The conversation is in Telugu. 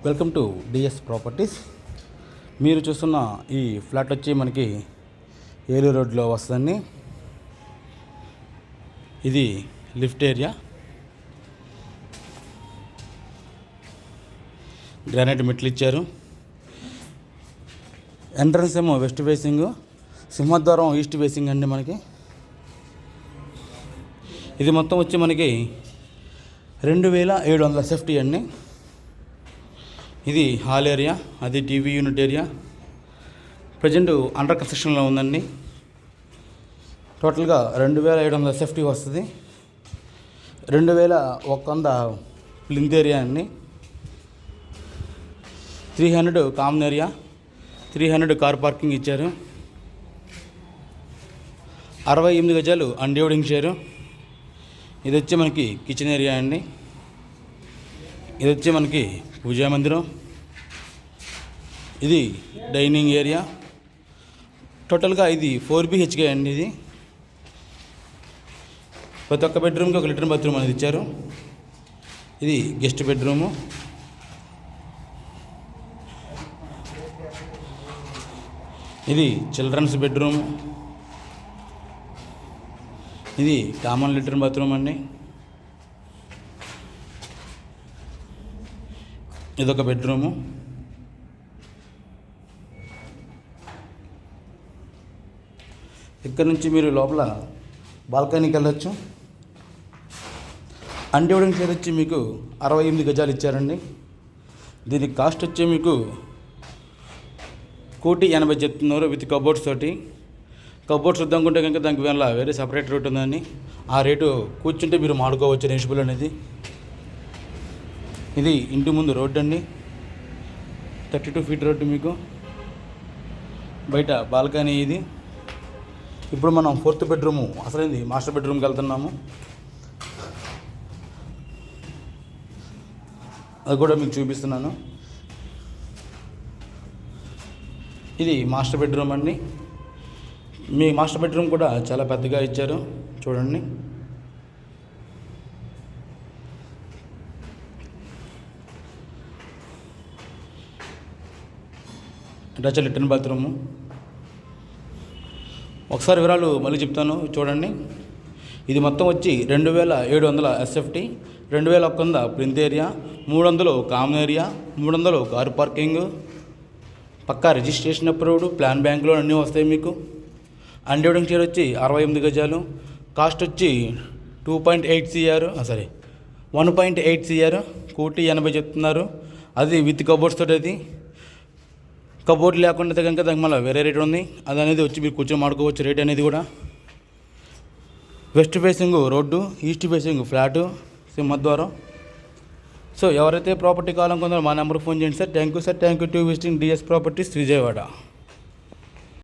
Welcome to DS properties. మీరు చూస్తున్న ఈ ఫ్లాట్ వచ్చి మనకి ఏలూరు రోడ్లో వస్తుందండి. ఇది లిఫ్ట్ ఏరియా, గ్రానైట్ మెట్లు ఇచ్చారు. ఎంట్రన్స్ ఏమో వెస్ట్ ఫేసింగ్, సింహద్వారం ఈస్ట్ ఫేసింగ్ అండి. మనకి ఇది మొత్తం వచ్చి మనకి 2700 సేఫ్టీ అండి. ఇది హాల్ ఏరియా, అది TV unit area. Present under కన్స్ట్రక్షన్లో ఉందండి. టోటల్గా 2700 సేఫ్టీ వస్తుంది. 2100 ప్లింత్ ఏరియా అండి. 300 కామన్ ఏరియా, 300 కార్ పార్కింగ్ ఇచ్చారు. 68 గజాలు అన్డివైడింగ్ షేరు. ఇది వచ్చి మనకి కిచెన్ ఏరియా అండి. ఇది వచ్చి మనకి పూజా మందిరం. ఇది డైనింగ్ ఏరియా. టోటల్గా ఇది 4 BHK అండి. ఇది ప్రతి ఒక్క బెడ్రూమ్కి ఒక లెట్రిన్ బాత్రూమ్ అనేది ఇచ్చారు. ఇది గెస్ట్ బెడ్రూము. ఇది చిల్డ్రన్స్ బెడ్రూము. ఇది కామన్ లెట్రిన్ బాత్రూమ్ అండి. ఇదొక బెడ్రూము. ఇక్కడ నుంచి మీరు లోపల బాల్కనీకి వెళ్ళొచ్చు. అన్డివైడింగ్ షేర్ వచ్చి మీకు 68 గజాలు ఇచ్చారండి. దీనికి కాస్ట్ వచ్చి మీకు 1,80,00,000 చెప్తున్నారు విత్ కబోర్డ్స్ తోటి. కబోర్డ్స్ వద్దనుకుంటే కనుక దానికి వేరే సపరేట్ రేట్ ఉందని, ఆ రేటు కూర్చుంటే మీరు మాడుకోవచ్చు నెగిషిబుల్ అనేది. ఇది ఇంటి ముందు రోడ్డు అండి, 32 ఫీట్ రోడ్డు. మీకు బయట బాల్కనీ. ఇది ఇప్పుడు మనం 4th బెడ్రూము, అసలైంది మాస్టర్ బెడ్రూమ్కి వెళ్తున్నాము. అది కూడా మీకు చూపిస్తున్నాను. ఇది మాస్టర్ బెడ్రూమ్ అండి. మీ మాస్టర్ బెడ్రూమ్ కూడా చాలా పెద్దగా ఇచ్చారు, చూడండి. Attach latrine bathroom. ఒకసారి వివరాలు మళ్ళీ చెప్తాను, చూడండి. ఇది మొత్తం వచ్చి 2700 SFT, 2100 plinth area, 300 common area, 300 car parking, పక్కా రిజిస్ట్రేషన్ అప్రూవ్డ్, ప్లాన్ బ్యాంకులో అన్నీ వస్తాయి మీకు. అన్డివైడింగ్ షేర్ వచ్చి 68 గజాలు. కాస్ట్ వచ్చి 1.8 CR, 1,80,00,000 చెప్తున్నారు. అది విత్ కబోర్డ్స్ తోటి. అది కబోర్డ్ లేకుండా కనుక దానికి మళ్ళీ వేరే రేట్ ఉంది. అది అనేది వచ్చి మీరు కూర్చొని మాడుకోవచ్చు రేట్ అనేది కూడా. West facing road, east facing flat, సింహద్వారం. సో ఎవరైతే ప్రాపర్టీ కావాలనుకుంటారో మా నెంబర్కి ఫోన్ చేయండి sir. Thank you sir. Thank you to visiting DS properties, Vijayawada.